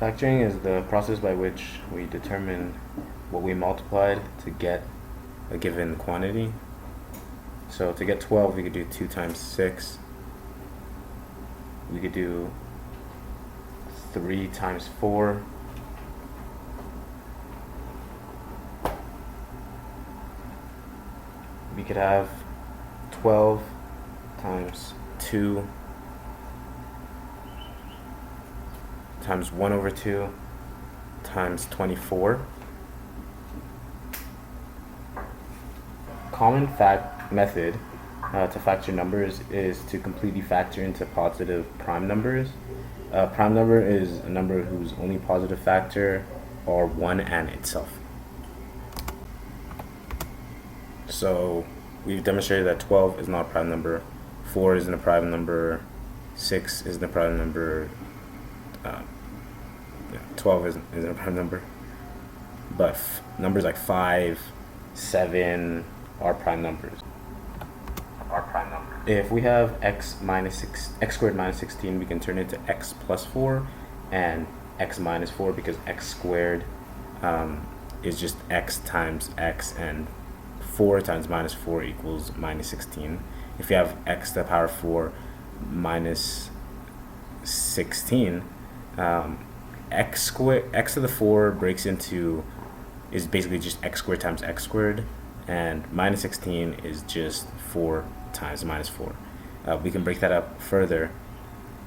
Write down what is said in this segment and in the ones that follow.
Factoring is the process by which we determine what we multiplied to get a given quantity. So to get 12, we could do 2 times 6. We could do 3 times 4. We could have 12 times 2 times 1 over 2 times 24. Common method to factor numbers is to completely factor into positive prime numbers. A prime number is a number whose only positive factor are 1 and itself. So we've demonstrated that 12 is not a prime number, 4 isn't a prime number, 6 isn't a prime number, 12 isn't a prime number, but numbers like 5, 7 are prime numbers. If we have x squared minus 16, we can turn it into x plus 4 and x minus 4, because x squared is just x times x, and 4 times minus 4 equals minus 16. If you have x to the power 4 minus 16, x to the 4 breaks into, is basically just x squared times x squared, and minus 16 is just 4 times minus 4. We can break that up further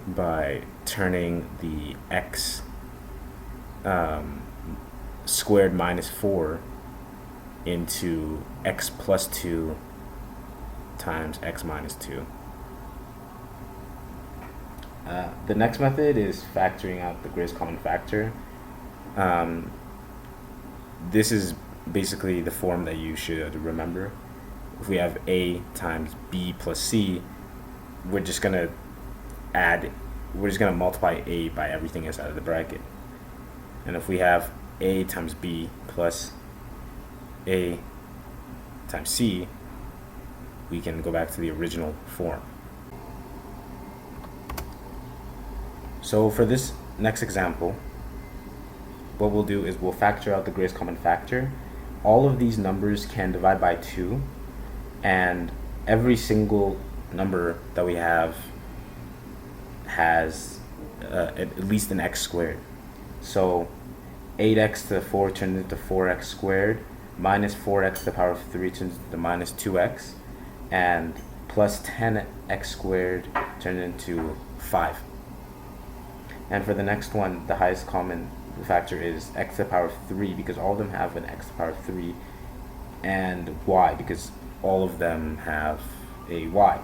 by turning the x squared minus 4 into x plus 2 times x minus 2. The next method is factoring out the greatest common factor. This is basically the form that you should remember. If we have a times b plus c, we're just gonna multiply a by everything inside of the bracket. And if we have a times b plus a times c, we can go back to the original form. So for this next example, what we'll do is we'll factor out the greatest common factor. All of these numbers can divide by 2, and every single number that we have has at least an x squared. So 8x to the 4 turns into 4x squared, minus 4x to the power of 3 turns into minus 2x, and plus 10x squared turns into 5. And for the next one, the highest common factor is x to the power of 3, because all of them have an x to the power of 3, and y, because all of them have a y.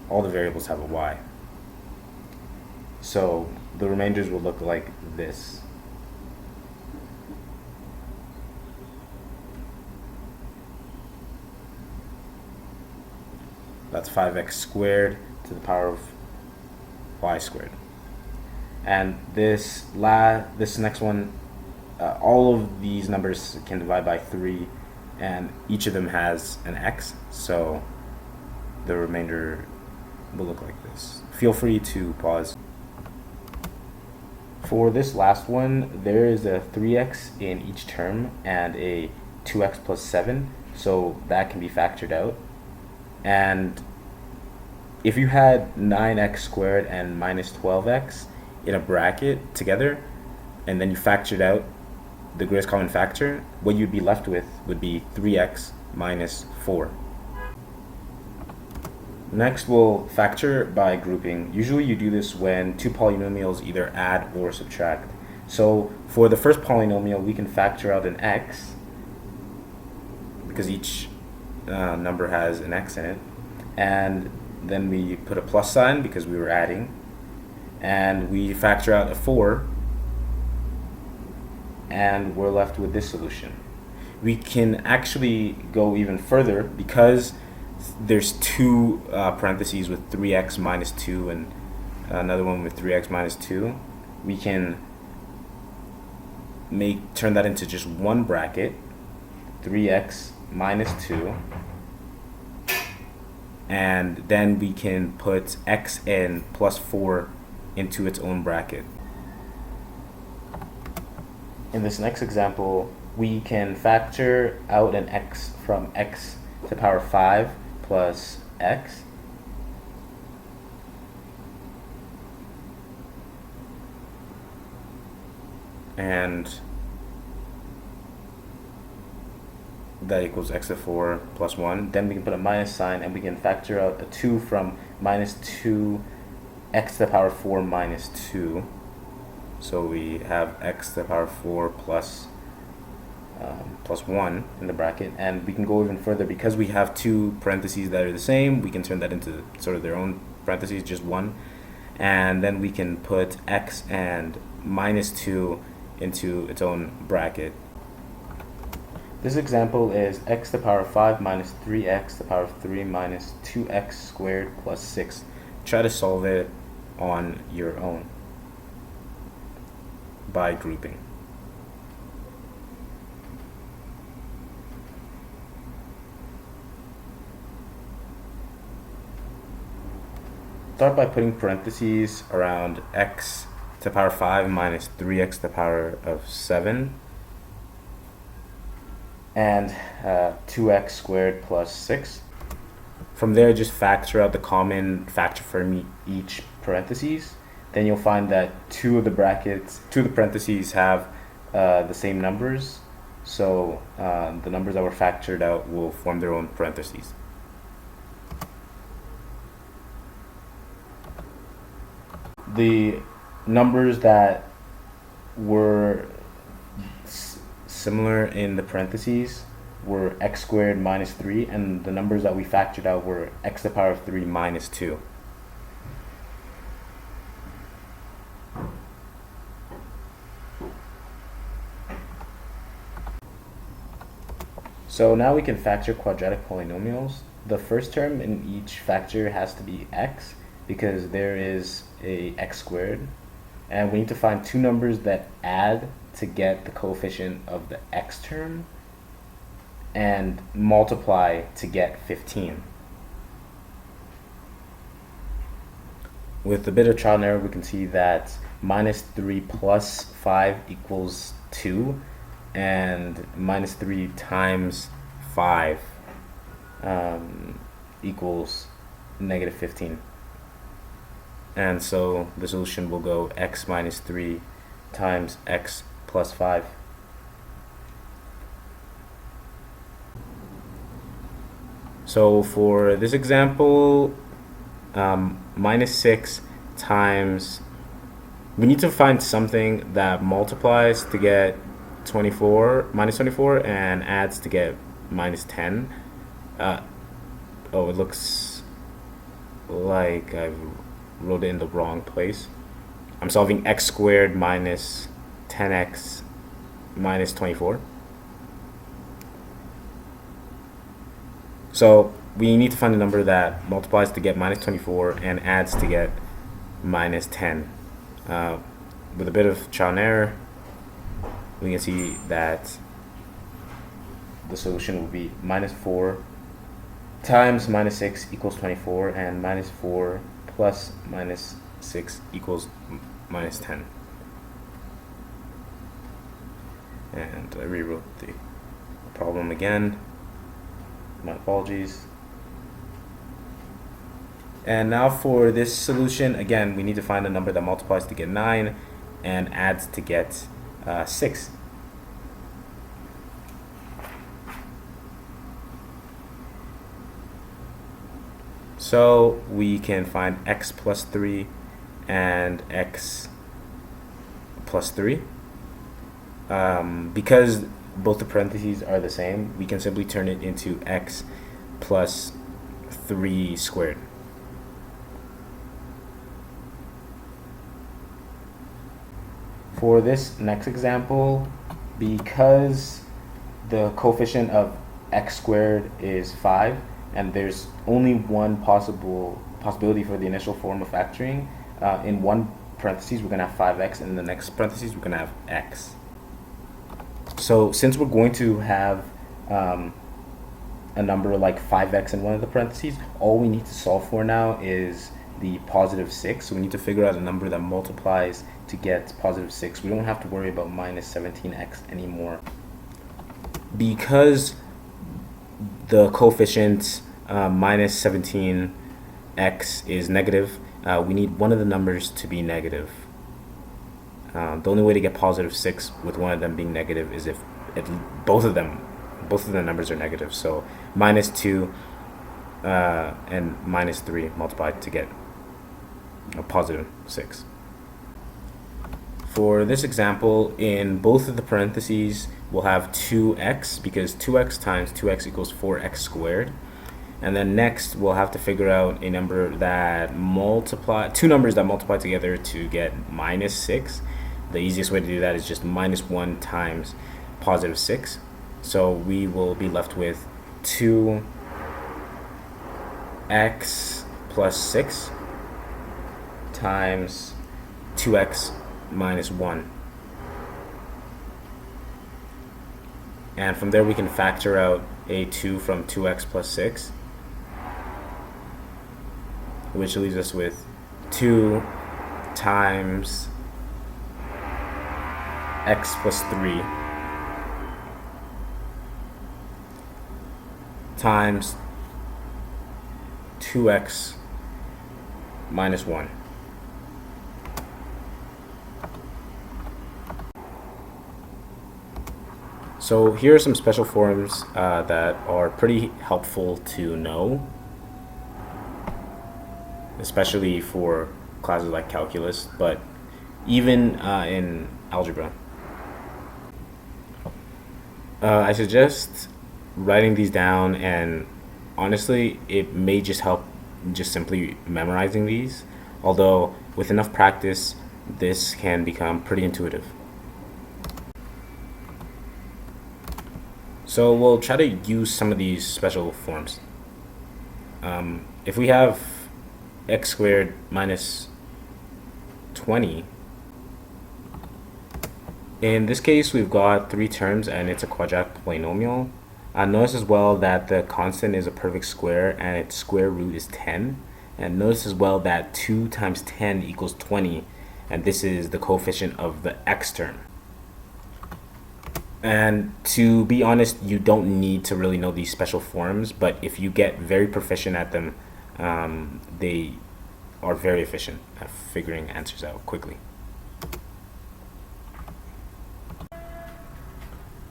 All the variables have a y. So the remainders will look like this. That's 5x squared to the power of y squared. And this next one, all of these numbers can divide by 3, and each of them has an x, so the remainder will look like this. Feel free to pause. For this last one, there is a 3x in each term and a 2x plus 7, so that can be factored out. And if you had 9x squared and minus 12x in a bracket together, and then you factored out the greatest common factor, what you'd be left with would be 3x minus 4. Next, we'll factor by grouping. Usually you do this when two polynomials either add or subtract. So for the first polynomial, we can factor out an x, because each number has an x in it, and then we put a plus sign because we were adding, and we factor out a 4, and we're left with this solution. We can actually go even further, because there's two parentheses with 3x minus 2 and another one with 3x minus 2. We can turn that into just one bracket, 3x minus 2, and then we can put x and plus 4 into its own bracket. in this next example, we can factor out an x from x to the power 5 plus x. And that equals x to the 4 plus 1. Then we can put a minus sign, and we can factor out a 2 from minus 2 x to the power 4 minus 2. So we have x to the power 4 plus 1 in the bracket, and we can go even further. Because we have two parentheses that are the same, we can turn that into sort of their own parentheses, just one, and then we can put x and minus 2 into its own bracket. This example is x to the power 5 minus 3x to the power 3 minus 2x squared plus 6. Try to solve it on your own by grouping. Start by putting parentheses around x to the power 5 minus 3x to the power of 7 and 2x squared plus 6. From there, just factor out the common factor from each parentheses. Then you'll find that two of the parentheses have the same numbers. So the numbers that were factored out will form their own parentheses. The numbers that were similar in the parentheses were x squared minus 3, and the numbers that we factored out were x to the power of 3 minus 2. So now we can factor quadratic polynomials. The first term in each factor has to be x, because there is a x squared, and we need to find two numbers that add to get the coefficient of the x term and multiply to get 15. With a bit of trial and error, we can see that minus 3 plus 5 equals 2, and minus 3 times 5 equals negative 15. And so the solution will go x minus 3 times x plus 5. So for this example, minus 6 times, we need to find something that multiplies to get minus 24, and adds to get minus 10. Oh, it looks like I've wrote it in the wrong place. I'm solving x squared minus 10x minus 24. So we need to find a number that multiplies to get minus 24 and adds to get minus 10. With a bit of trial and error, we can see that the solution will be minus 4 times minus 6 equals 24, and minus 4 plus minus 6 equals minus 10. And I rewrote the problem again. My apologies. And now for this solution, again, we need to find a number that multiplies to get 9 and adds to get 6. So we can find x plus 3 and x plus 3. Because both the parentheses are the same, we can simply turn it into x plus 3 squared. For this next example, because the coefficient of x squared is 5, and there's only one possibility for the initial form of factoring, in one parentheses we're going to have 5x, and in the next parentheses we're going to have x. So since we're going to have a number like 5x in one of the parentheses, all we need to solve for now is the positive 6. So we need to figure out a number that multiplies to get positive 6. We don't have to worry about minus 17x anymore. Because the coefficient minus 17x is negative, we need one of the numbers to be negative. The only way to get positive 6 with one of them being negative is if both of the numbers are negative. So minus 2 and minus 3 multiplied to get a positive 6. For this example, in both of the parentheses, we'll have 2x, because 2x times 2x equals 4x squared. And then next, we'll have to figure out a number that two numbers that multiply together to get minus 6. The easiest way to do that is just minus 1 times positive 6. So we will be left with 2x plus 6 times 2x minus 1. And from there we can factor out a 2 from 2x plus 6, which leaves us with 2 times x plus 3 times 2x minus 1. So here are some special forms that are pretty helpful to know, especially for classes like calculus, but even in algebra. I suggest writing these down, and honestly, it may just help just simply memorizing these, although with enough practice, this can become pretty intuitive. So we'll try to use some of these special forms. If we have x squared minus 20, in this case we've got 3 terms and it's a quadratic polynomial. Notice as well that the constant is a perfect square and its square root is 10. And notice as well that 2 times 10 equals 20, and this is the coefficient of the x term. And to be honest, you don't need to really know these special forms, but if you get very proficient at them, they are very efficient at figuring answers out quickly.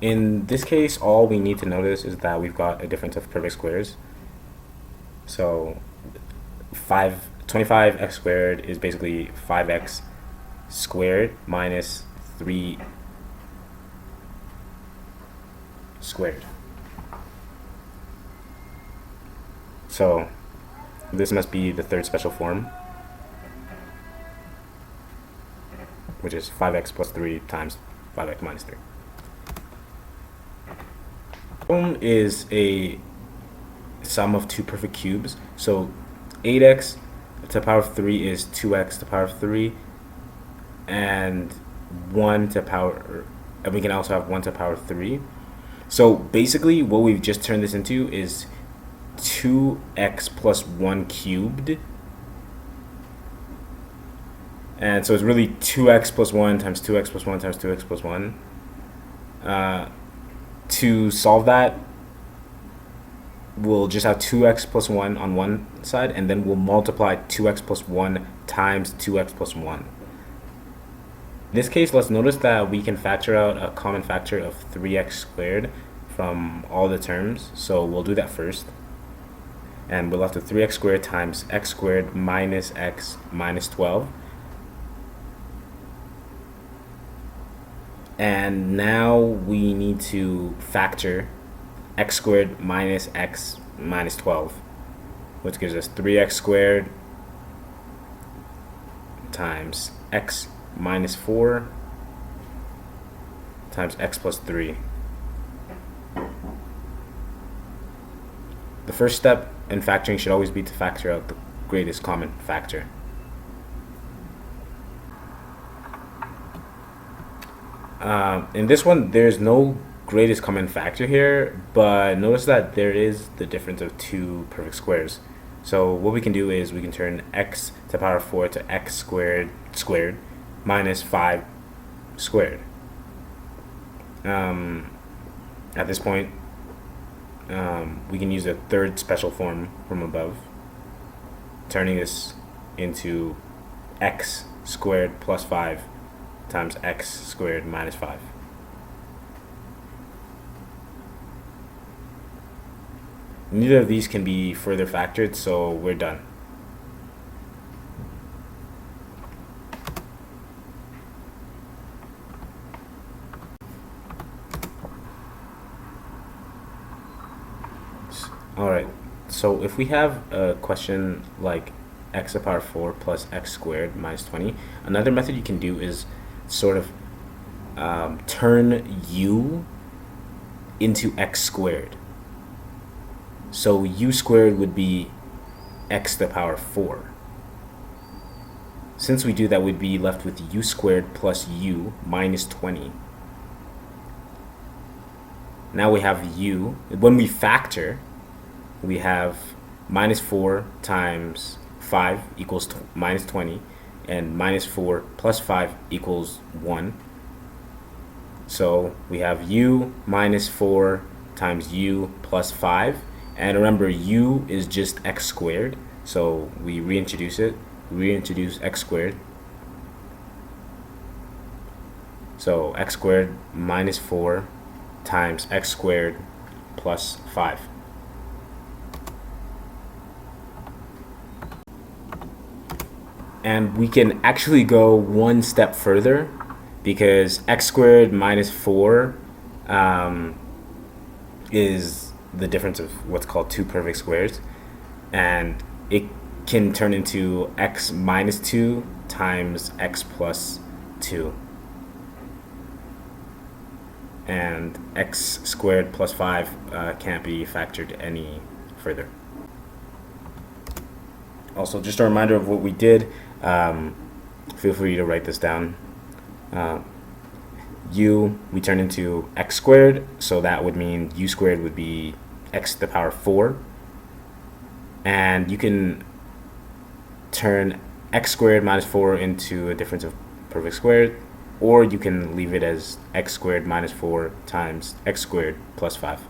In this case, all we need to notice is that we've got a difference of perfect squares. So 25x squared is basically 5x squared minus 3 squared. So this must be the third special form, which is 5x plus 3 times 5x minus 3. Form is a sum of two perfect cubes. So 8x to the power of 3 is 2x to the power of 3, and 1 to the power, and we can also have 1 to the power of 3. So basically what we've just turned this into is 2x plus 1 cubed. And so it's really 2x plus 1 times 2x plus 1 times 2x plus 1. To solve that, we'll just have 2x plus 1 on one side, and then we'll multiply 2x plus 1 times 2x plus 1. In this case, let's notice that we can factor out a common factor of 3x squared from all the terms. So we'll do that first. And we're left with 3x squared times x squared minus x minus 12. And now we need to factor x squared minus x minus 12, which gives us 3x squared times x minus 4 times x plus 3. The first step in factoring should always be to factor out the greatest common factor. In this one, there's no greatest common factor here, but notice that there is the difference of two perfect squares. So what we can do is we can turn x to the power 4 to x squared minus 5 squared. At this point, we can use a third special form from above, turning this into x squared plus 5 times x squared minus 5. Neither of these can be further factored, so we're done. Alright, so if we have a question like x to the power 4 plus x squared minus 20, another method you can do is sort of turn u into x squared. So u squared would be x to the power 4. Since we do that, we'd be left with u squared plus u minus 20. Now we have u. When we factor, we have minus 4 times 5 equals minus 20, and minus 4 plus 5 equals 1. So we have u minus 4 times u plus 5. And remember, u is just x squared, so we reintroduce x squared. So x squared minus 4 times x squared plus 5. And we can actually go one step further, because x squared minus 4 is the difference of what's called two perfect squares, and it can turn into x minus 2 times x plus 2, and x squared plus 5 can't be factored any further. Also, just a reminder of what we did. Feel free to write this down. U we turn into x squared, so that would mean u squared would be x to the power 4, and you can turn x squared minus 4 into a difference of perfect squared, or you can leave it as x squared minus 4 times x squared plus 5.